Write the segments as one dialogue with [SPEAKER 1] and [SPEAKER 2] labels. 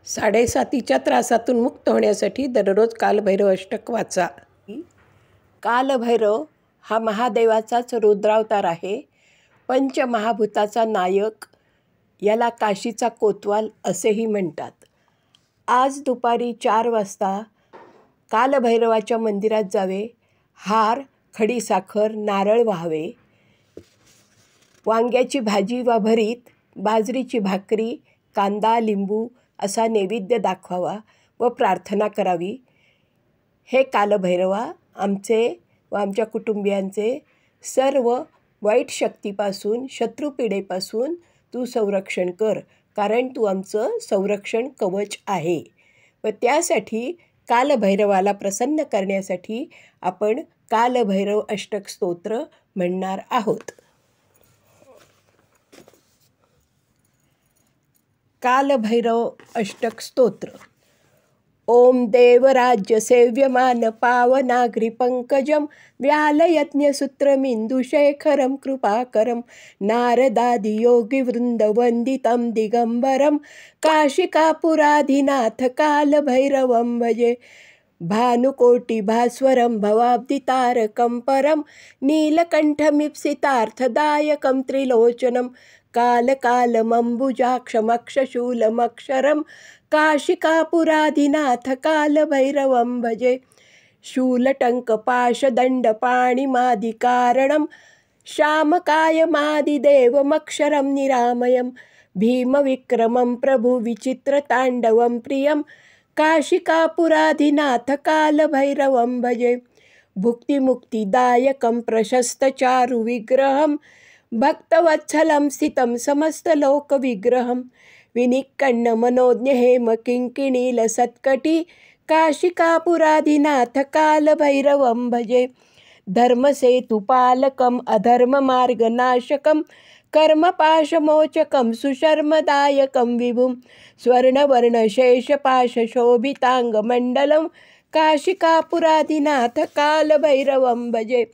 [SPEAKER 1] साडेसातीच्या त्रासातून मुक्त होण्यासाठी दररोज कालभैरव अष्टक वाचा. कालभैरव हा महादेवाचाच रुद्रावतार आहे. पंचमहाभूताचा नायक, याला काशीचा कोतवाल असेही म्हणतात. आज दुपारी 4 वाजता कालभैरवाच्या मंदिरात जावे. हार, खडीसाखर, नारळ व्हावे. वांग्याची भाजी वा भरीत, बाजरीची भाकरी, कांदा, लिंबू असा नैवेद्य दाखवावा व प्रार्थना करावी. हे कालभैरवा, आमचे व आमच्या कुटुंबियांचे सर्व वाईट शक्तीपासून, शत्रुपीडेपासून तू संरक्षण कर, कारण तू आमचं संरक्षण कवच आहे. व त्यासाठी कालभैरवाला प्रसन्न करण्यासाठी आपण कालभैरव अष्टक स्तोत्र म्हणणार आहोत. कालभैरव अष्टक स्तोत्र. ओम देवराज्य सेव्यमान पावनाग्रि पंकजम व्यालयज्ञसूत्रमिन्दुशेखरं कृपाकरं नारदादि योगिवृन्द वन्दितं दिगंबरं काशिकापुराधिनाथ कालभैरवं भजे. भानुकोटिभास्वरं भवाब्दितारकं परं नीलकण्ठमीप्सितार्थदायकं त्रिलोचनं कालकालमम्बुजाक्षमक्षशूलमक्षरं काशिकापुराधिनाथ कालभैरवं भजे. शूलटङ्कपाशदण्डपाणिमादिकारणं श्यामकायमादिदेवमक्षरं निरामयं भीमविक्रमं प्रभुविचित्रताण्डवं प्रियं काशिकापुराधिनाथ कालभैरवं भजे. भुक्तिमुक्तिदायकं प्रशस्तचारुविग्रहं भक्तवत्सलं स्थितं समस्तलोकविग्रहं विनिक्कण्णमनोज्ञहेमकिङ्किणीलसत्कटी काशिकापुराधिनाथ कालभैरवं भजे. धर्मसेतुपालकम् अधर्ममार्गनाशकं कर्मपाशमोचकं सुशर्मदायकं विभुं स्वर्णवर्णशेषपाशशोभिताङ्गमण्डलं काशिकापुराधिनाथ कालभैरवं भजे.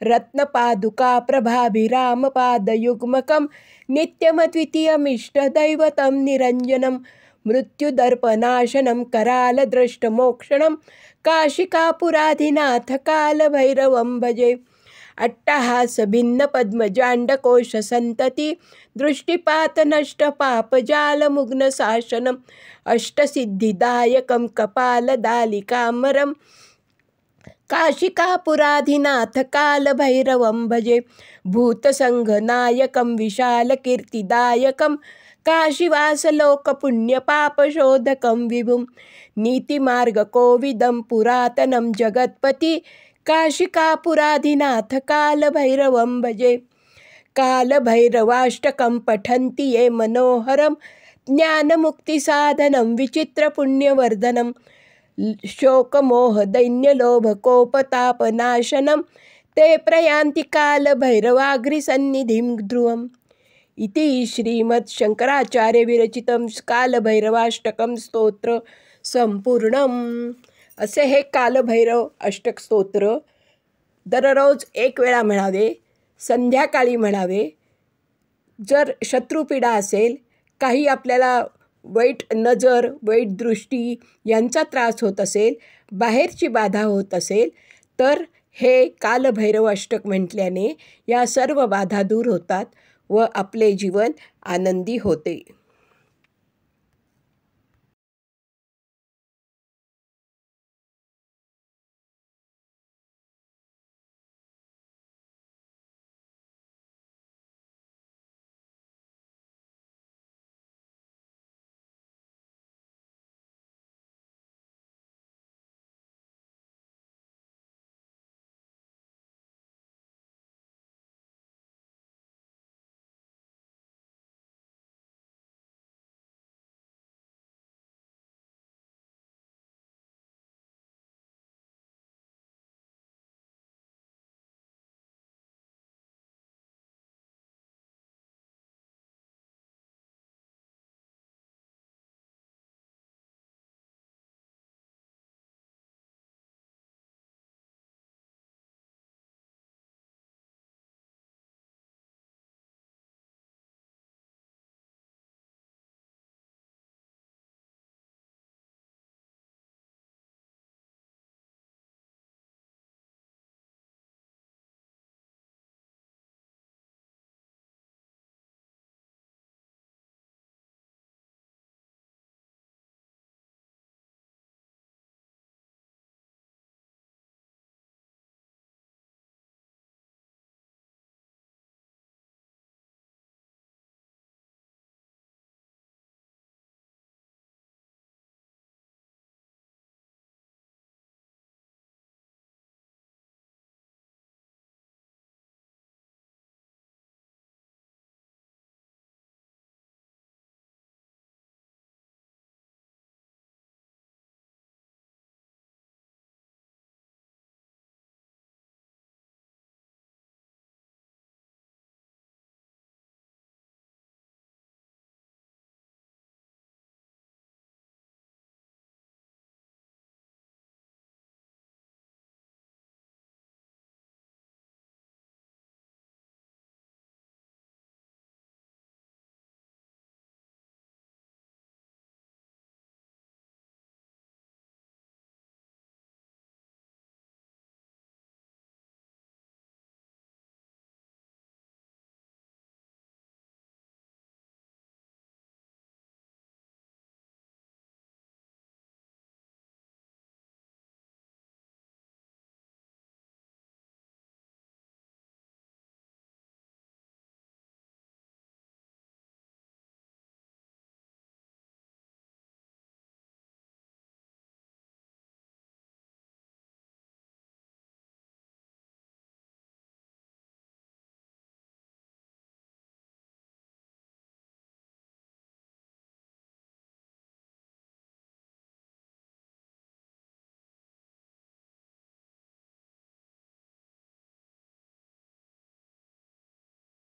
[SPEAKER 1] रत्नपादुकाप्रभाभिरामपादयुग्मकं नित्यमद्वितीयमिष्टदैवतं निरञ्जनं मृत्युदर्पनाशनं करालदृष्टमोक्षणं काशिकापुराधिनाथ कालभैरवं भजे. अट्टहासभिन्नपद्मजाण्डकोशसन्तति दृष्टिपातनष्टपापजालमुग्नशासनम् अष्टसिद्धिदायकं कपालदालिकामरं काशिकापुराधिनाथ कालभैरवं भजे. भूतसङ्घनायकं विशालकीर्तिदायकं काशीवासलोकपुण्यपापशोधकं विभुं नीतिमार्गकोविदं पुरातनं जगत्पति काशिकापुराधिनाथ कालभैरवं भजे. कालभैरवाष्टकं पठन्ति ये मनोहरं ज्ञानमुक्तिसाधनं विचित्रपुण्यवर्धनं शोकमोहदैन्यलोभकोपतापनाशनं ते प्रयान्ति कालभैरवाग्रिसन्निधिं ध्रुवम्. इति श्रीमद्शंकराचार्यविरचितं कालभैरवाष्टकं स्तोत्र संपूर्णम्. असे हे कालभैरव अष्टक स्तोत्र दररोज 1 वेळा म्हणावे, संध्याकाळी म्हणावे. जर शत्रुपीडा असेल, काही आपल्याला वाईट नजर, वाईट दृष्टी यांचा त्रास होत असेल, बाहेरची बाधा होत असेल, तर हे कालभैरव अष्टक म्हटल्याने या सर्व बाधा दूर होतात व आपले जीवन आनंदी होते.